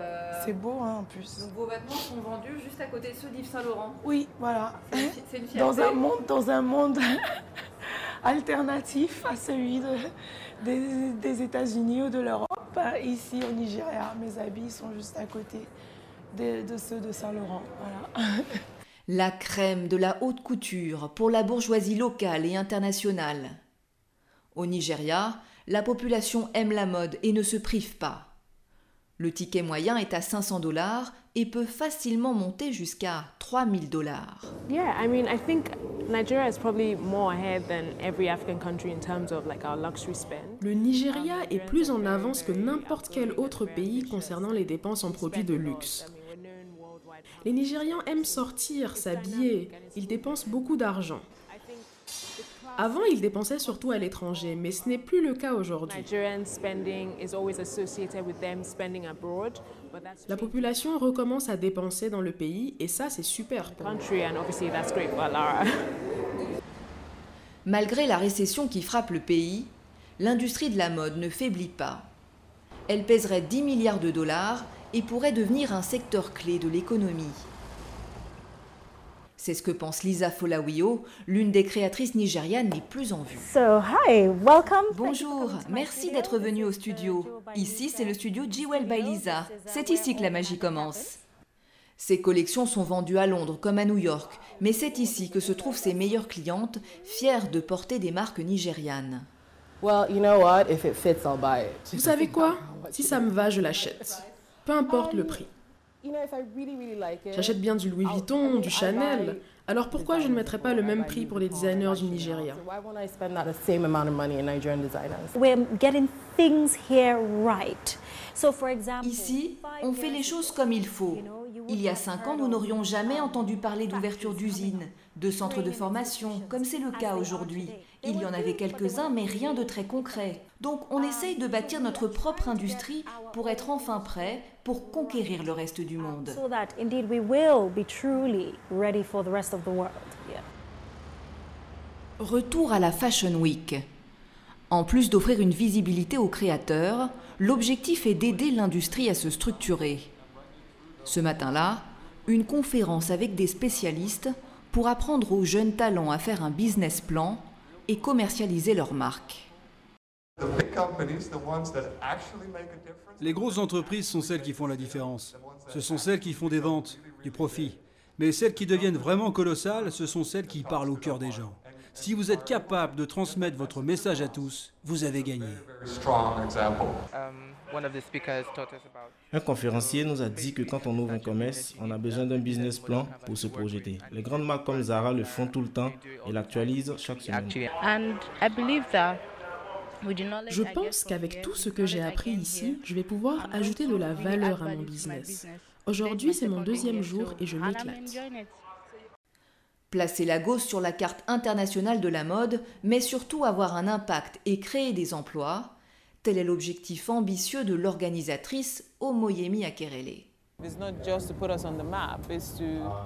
C'est beau, hein, en plus. Donc vos vêtements sont vendus juste à côté de ceux d'Yves Saint-Laurent? Oui, voilà. C'est une fierté. Dans un monde alternatif à celui des États-Unis ou de l'Europe. Ici, au Nigeria, mes habits sont juste à côté de ceux de Saint-Laurent. Voilà. La crème de la haute couture pour la bourgeoisie locale et internationale. Au Nigeria, la population aime la mode et ne se prive pas. Le ticket moyen est à $500 et peut facilement monter jusqu'à $3000. Yeah, I mean, I think Nigeria is probably more ahead than every African country in terms of like our luxury spend. Le Nigeria est plus en avance que n'importe quel autre pays concernant les dépenses en produits de luxe. Les Nigérians aiment sortir, s'habiller, ils dépensent beaucoup d'argent. Avant, ils dépensaient surtout à l'étranger, mais ce n'est plus le cas aujourd'hui. La population recommence à dépenser dans le pays et ça, c'est super pour nous. Malgré la récession qui frappe le pays, l'industrie de la mode ne faiblit pas. Elle pèserait $10 milliards et pourrait devenir un secteur clé de l'économie. C'est ce que pense Lisa Folawio, l'une des créatrices nigérianes les plus en vue. Bonjour, merci d'être venue au studio. Ici, c'est le studio Jewel by Lisa. C'est ici que la magie commence. Ces collections sont vendues à Londres comme à New York, mais c'est ici que se trouvent ses meilleures clientes, fières de porter des marques nigérianes. Vous savez quoi? Si ça me va, je l'achète. Peu importe le prix. J'achète bien du Louis Vuitton, du Chanel. Alors pourquoi je ne mettrais pas le même prix pour les designers du Nigeria? Ici, on fait les choses comme il faut. Il y a 5 ans, nous n'aurions jamais entendu parler d'ouverture d'usines, de centres de formation, comme c'est le cas aujourd'hui. Il y en avait quelques-uns, mais rien de très concret. Donc on essaye de bâtir notre propre industrie pour être enfin prêt pour conquérir le reste du monde. Retour à la Fashion Week. En plus d'offrir une visibilité aux créateurs, l'objectif est d'aider l'industrie à se structurer. Ce matin-là, une conférence avec des spécialistes pour apprendre aux jeunes talents à faire un business plan et commercialiser leurs marques. Les grosses entreprises sont celles qui font la différence. Ce sont celles qui font des ventes, du profit. Mais celles qui deviennent vraiment colossales, ce sont celles qui parlent au cœur des gens. Si vous êtes capable de transmettre votre message à tous, vous avez gagné. Un conférencier nous a dit que quand on ouvre un commerce, on a besoin d'un business plan pour se projeter. Les grandes marques comme Zara le font tout le temps et l'actualisent chaque semaine. Je pense qu'avec tout ce que j'ai appris ici, je vais pouvoir ajouter de la valeur à mon business. Aujourd'hui, c'est mon 2e jour et je m'éclate. Placer Lagos sur la carte internationale de la mode, mais surtout avoir un impact et créer des emplois, tel est l'objectif ambitieux de l'organisatrice Omoyemi Akerele.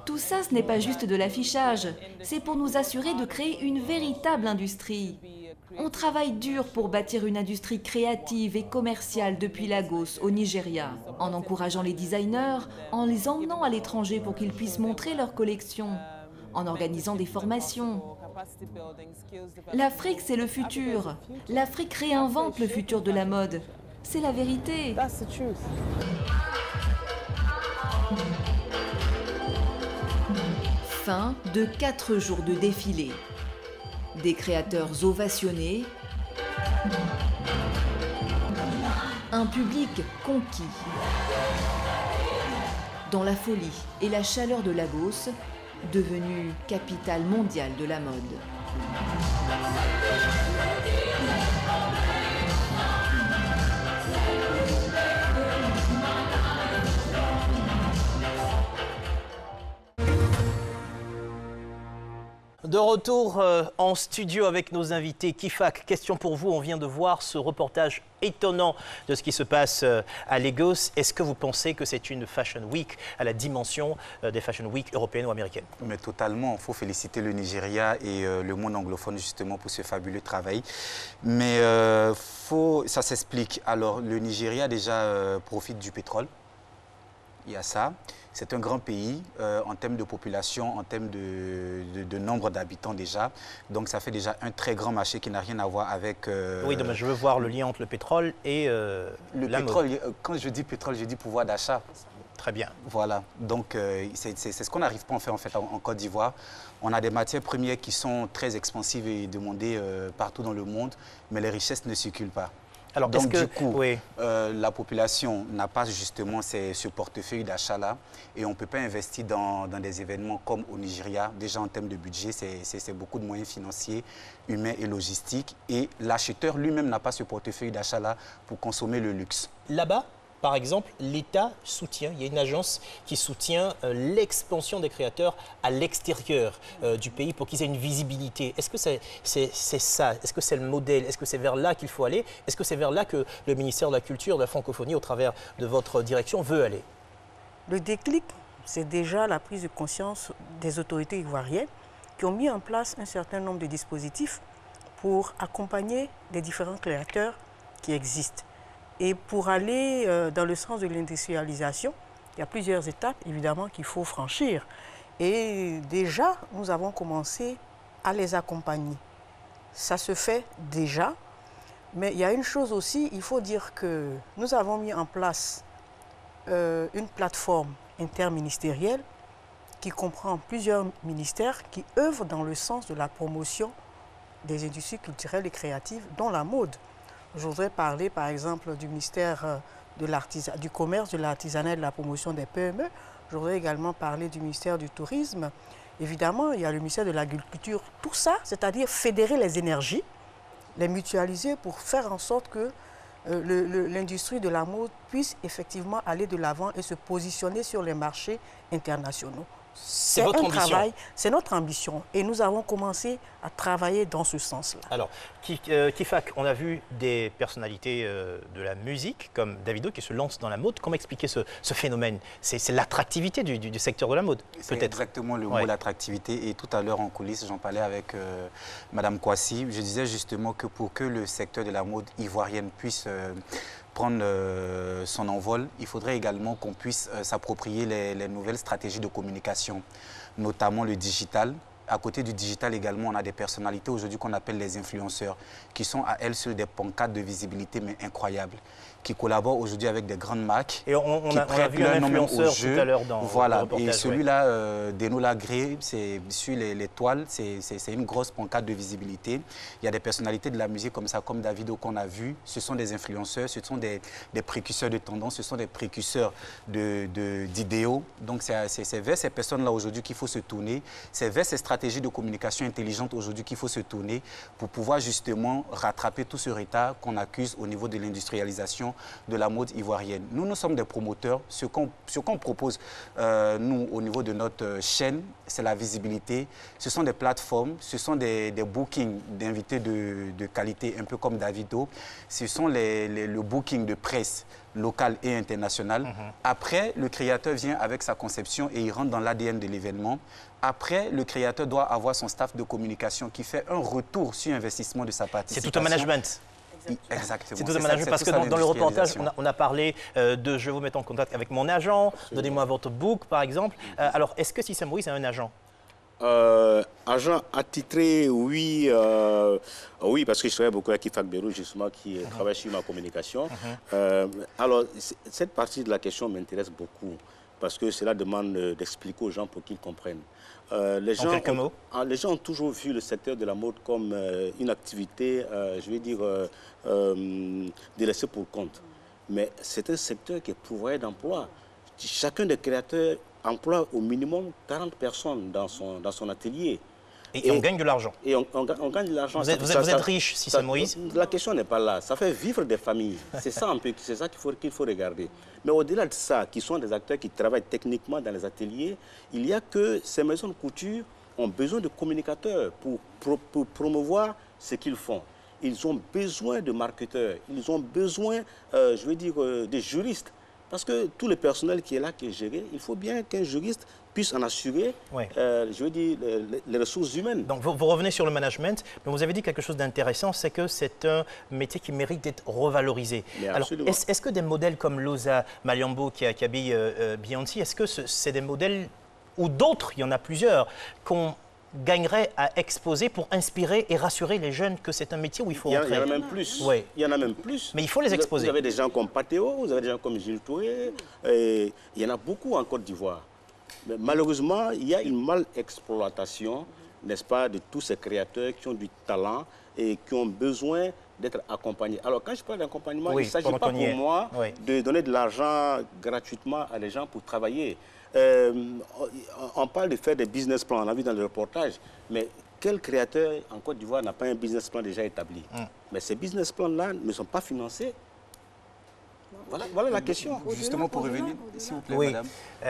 Tout ça, ce n'est pas juste de l'affichage, c'est pour nous assurer de créer une véritable industrie. On travaille dur pour bâtir une industrie créative et commerciale depuis Lagos, au Nigeria, en encourageant les designers, en les emmenant à l'étranger pour qu'ils puissent montrer leurs collections, en organisant des formations. L'Afrique, c'est le futur. L'Afrique réinvente le futur de la mode. C'est la vérité. Fin de 4 jours de défilé. Des créateurs ovationnés, un public conquis. Dans la folie et la chaleur de Lagos, devenue capitale mondiale de la mode. De retour en studio avec nos invités. Kifak, question pour vous. On vient de voir ce reportage étonnant de ce qui se passe à Lagos. Est-ce que vous pensez que c'est une Fashion Week à la dimension des Fashion Week européennes ou américaines? Mais totalement. Il faut féliciter le Nigeria et le monde anglophone justement pour ce fabuleux travail. Mais ça s'explique. Alors, le Nigeria déjà profite du pétrole. Il y a ça. C'est un grand pays en termes de population, en termes de nombre d'habitants déjà. Donc ça fait déjà un très grand marché qui n'a rien à voir avec... Oui, donc je veux voir le lien entre le pétrole et la pétrole. mode. Quand je dis pétrole, je dis pouvoir d'achat. Très bien. Voilà, donc c'est ce qu'on n'arrive pas à faire en fait en Côte d'Ivoire. On a des matières premières qui sont très expansives et demandées partout dans le monde, mais les richesses ne circulent pas. Alors, donc du coup, oui. La population n'a pas justement ce portefeuille d'achat-là et on ne peut pas investir dans des événements comme au Nigeria. Déjà en termes de budget, c'est beaucoup de moyens financiers, humains et logistiques. Et l'acheteur lui-même n'a pas ce portefeuille d'achat-là pour consommer le luxe. Là-bas, par exemple, l'État soutient, il y a une agence qui soutient l'expansion des créateurs à l'extérieur du pays pour qu'ils aient une visibilité. Est-ce que c'est ça? Est-ce que c'est le modèle? Est-ce que c'est vers là qu'il faut aller? Est-ce que c'est vers là que le ministère de la Culture, de la Francophonie, au travers de votre direction, veut aller? Le déclic, c'est déjà la prise de conscience des autorités ivoiriennes qui ont mis en place un certain nombre de dispositifs pour accompagner les différents créateurs qui existent. Et pour aller dans le sens de l'industrialisation, il y a plusieurs étapes évidemment qu'il faut franchir. Et déjà, nous avons commencé à les accompagner. Ça se fait déjà, mais il y a une chose aussi, il faut dire que nous avons mis en place une plateforme interministérielle qui comprend plusieurs ministères qui œuvrent dans le sens de la promotion des industries culturelles et créatives, dont la mode. Je voudrais parler par exemple du ministère du commerce, de l'artisanat et de la promotion des PME. Je voudrais également parler du ministère du tourisme. Évidemment, il y a le ministère de l'agriculture. Tout ça, c'est-à-dire fédérer les énergies, les mutualiser pour faire en sorte que l'industrie de la mode puisse effectivement aller de l'avant et se positionner sur les marchés internationaux. C'est votre ambition. C'est notre ambition et nous avons commencé à travailler dans ce sens-là. Alors, Kifak, on a vu des personnalités de la musique comme Davido qui se lance dans la mode. Comment expliquer ce phénomène? C'est l'attractivité du secteur de la mode, peut-être. Exactement le mot, l'attractivité. Et tout à l'heure en coulisses, j'en parlais avec Madame Kouassi. Je disais justement que pour que le secteur de la mode ivoirienne puisse prendre son envol, il faudrait également qu'on puisse s'approprier les nouvelles stratégies de communication, notamment le digital, À côté du digital également, on a des personnalités aujourd'hui qu'on appelle les influenceurs, qui sont à elles seules des pancartes de visibilité, mais incroyables, qui collaborent aujourd'hui avec des grandes marques, et on a vu un influenceur tout à l'heure dans le reportage. Et celui-là, Deno Lagré, c'est sur les toiles, c'est une grosse pancarte de visibilité. Il y a des personnalités de la musique comme ça, comme Davido qu'on a vu. Ce sont des influenceurs, ce sont des précurseurs de tendance, ce sont des précurseurs d'idéaux. Donc c'est vers ces personnes-là aujourd'hui qu'il faut se tourner. C'est vers ces stratégies de communication intelligente aujourd'hui qu'il faut se tourner pour pouvoir justement rattraper tout ce retard qu'on accuse au niveau de l'industrialisation de la mode ivoirienne. Nous sommes des promoteurs. Ce qu'on propose, nous, au niveau de notre chaîne, c'est la visibilité. Ce sont des plateformes, ce sont des bookings d'invités de qualité, un peu comme Davido. Ce sont le booking de presse locale et internationale. Après, le créateur vient avec sa conception et il rentre dans l'ADN de l'événement. Après, le créateur doit avoir son staff de communication qui fait un retour sur investissement de sa participation. C'est tout un management. Exactement. C'est tout un management parce que dans le reportage, on a parlé de « je vous mets en contact avec mon agent », « donnez-moi votre book » par exemple. Alors, est-ce que Cissé Moïse a un agent? Agent attitré, oui, oui, parce que je travaille beaucoup avec Ifak Berou, justement, qui travaille sur ma communication. Alors, cette partie de la question m'intéresse beaucoup, parce que cela demande d'expliquer aux gens pour qu'ils comprennent. Les gens ont toujours vu le secteur de la mode comme une activité, je vais dire, délaissée pour compte. Mais c'est un secteur qui est pourvoyeur d'emploi. Chacun des créateurs emploie au minimum 40 personnes dans son atelier. Et on gagne de l'argent. Et on gagne de l'argent. Vous êtes riche, Cissé Moïse? La question n'est pas là. Ça fait vivre des familles. C'est ça un peu, c'est ça qu'il faut regarder. Mais au-delà de ça, qui sont des acteurs qui travaillent techniquement dans les ateliers, il y a que ces maisons de couture ont besoin de communicateurs pour promouvoir ce qu'ils font. Ils ont besoin de marketeurs. Ils ont besoin, je veux dire, de juristes. Parce que tout le personnel qui est là, qui est géré, il faut bien qu'un juriste puisse en assurer, je veux dire, les ressources humaines. Donc vous revenez sur le management, mais vous avez dit quelque chose d'intéressant, c'est que c'est un métier qui mérite d'être revalorisé. Alors, est-ce que des modèles comme Loza Maliambo qui habille Beyoncé, est-ce que c'est des modèles, ou d'autres, il y en a plusieurs, qu'on gagnerait à exposer pour inspirer et rassurer les jeunes que c'est un métier où il faut entrer? Il y en a même plus. Oui. Il y en a même plus. Mais il faut les exposer. Vous avez des gens comme Patéo, vous avez des gens comme Gilles Touré, et il y en a beaucoup en Côte d'Ivoire. Malheureusement, il y a une mal-exploitation, n'est-ce pas, de tous ces créateurs qui ont du talent et qui ont besoin d'être accompagnés. Alors, quand je parle d'accompagnement, il ne s'agit pas pour moi de donner de l'argent gratuitement à les gens pour travailler. On parle de faire des business plans, on a vu dans le reportage, mais quel créateur en Côte d'Ivoire n'a pas un business plan déjà établi? Mais ces business plans-là ne sont pas financés. Voilà la question. Justement, pour revenir, s'il vous plaît, madame,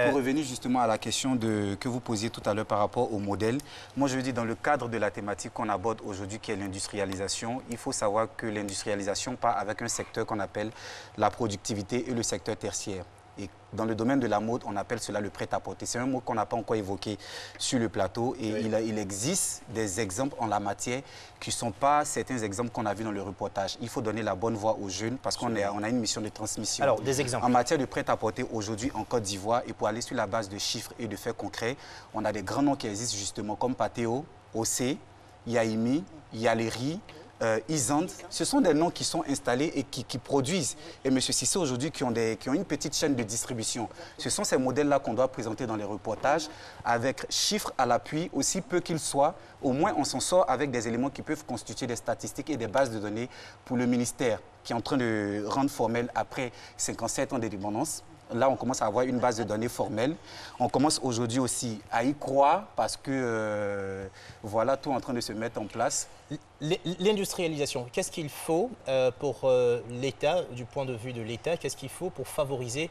pour revenir justement à la question que vous posiez tout à l'heure par rapport au modèle, moi je veux dire, dans le cadre de la thématique qu'on aborde aujourd'hui, qui est l'industrialisation, il faut savoir que l'industrialisation part avec un secteur qu'on appelle la productivité et le secteur tertiaire. Et dans le domaine de la mode, on appelle cela le prêt-à-porter. C'est un mot qu'on n'a pas encore évoqué sur le plateau. Et il existe des exemples en la matière qui ne sont pas certains exemples qu'on a vus dans le reportage. Il faut donner la bonne voix aux jeunes parce qu'on a une mission de transmission. Alors, des exemples. En matière de prêt-à-porter aujourd'hui en Côte d'Ivoire, et pour aller sur la base de chiffres et de faits concrets, on a des grands noms qui existent justement comme Patéo, Océ, Yaimi, Yaleri, Isand, ce sont des noms qui sont installés et qui produisent. Et M. Cissé aujourd'hui qui ont une petite chaîne de distribution. Ce sont ces modèles-là qu'on doit présenter dans les reportages avec chiffres à l'appui, aussi peu qu'ils soient. Au moins, on s'en sort avec des éléments qui peuvent constituer des statistiques et des bases de données pour le ministère qui est en train de rendre formel après 57 ans d'indépendance. Là, on commence à avoir une base de données formelle. On commence aujourd'hui aussi à y croire parce que voilà, tout est en train de se mettre en place. L'industrialisation, qu'est-ce qu'il faut pour l'État, du point de vue de l'État, qu'est-ce qu'il faut pour favoriser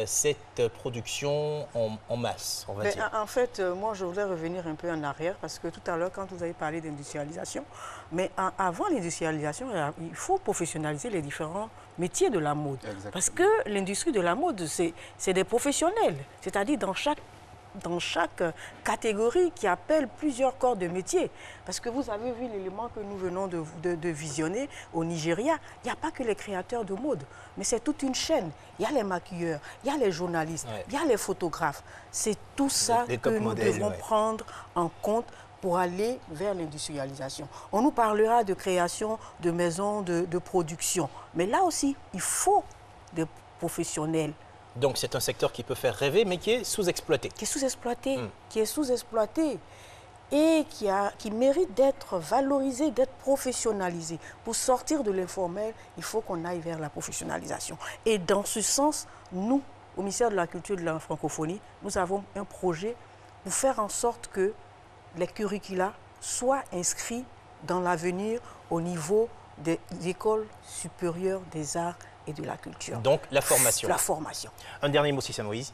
cette production en masse, on va dire? En fait, moi, je voudrais revenir un peu en arrière parce que tout à l'heure, quand vous avez parlé d'industrialisation, mais avant l'industrialisation, il faut professionnaliser les différents métiers de la mode. Exactement. Parce que l'industrie de la mode, c'est des professionnels, c'est-à-dire dans chaque catégorie qui appelle plusieurs corps de métier. Parce que vous avez vu l'élément que nous venons de visionner au Nigeria. Il n'y a pas que les créateurs de mode, mais c'est toute une chaîne. Il y a les maquilleurs, il y a les journalistes, il y a les photographes. C'est tout ça que nous devons prendre en compte pour aller vers l'industrialisation. On nous parlera de création de maisons de production. Mais là aussi, il faut des professionnels. Donc c'est un secteur qui peut faire rêver, mais qui est sous-exploité. Qui est sous-exploité, qui est sous-exploité et qui mérite d'être valorisé, d'être professionnalisé. Pour sortir de l'informel, il faut qu'on aille vers la professionnalisation. Et dans ce sens, nous, au ministère de la Culture et de la Francophonie, nous avons un projet pour faire en sorte que les curricula soient inscrits dans l'avenir au niveau des écoles supérieures des arts et de la culture. Donc la formation. La formation. Un dernier mot, Cissé Moïse.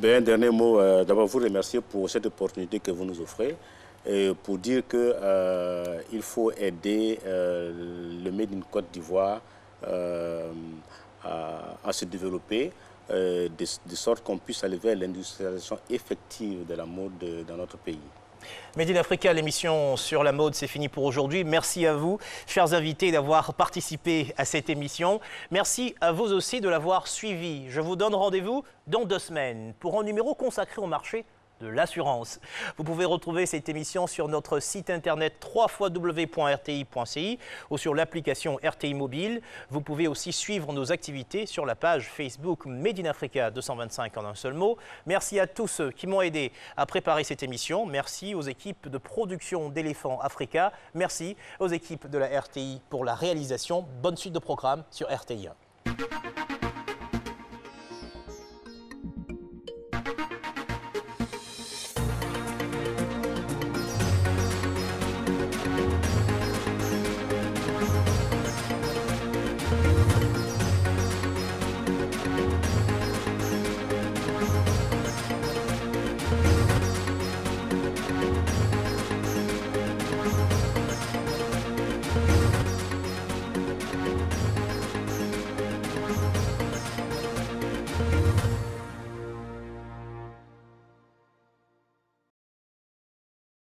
Un dernier mot, d'abord vous remercier pour cette opportunité que vous nous offrez et pour dire qu'il faut aider le Made in Côte d'Ivoire à se développer de sorte qu'on puisse aller vers l'industrialisation effective de la mode dans notre pays. Made in Africa, l'émission sur la mode, c'est fini pour aujourd'hui. Merci à vous, chers invités, d'avoir participé à cette émission. Merci à vous aussi de l'avoir suivi. Je vous donne rendez-vous dans 2 semaines pour un numéro consacré au marché de l'assurance. Vous pouvez retrouver cette émission sur notre site internet www.rti.ci ou sur l'application RTI Mobile. Vous pouvez aussi suivre nos activités sur la page Facebook Made in Africa 225 en un seul mot. Merci à tous ceux qui m'ont aidé à préparer cette émission. Merci aux équipes de production d'Éléphant Africa. Merci aux équipes de la RTI pour la réalisation. Bonne suite de programme sur RTI 1.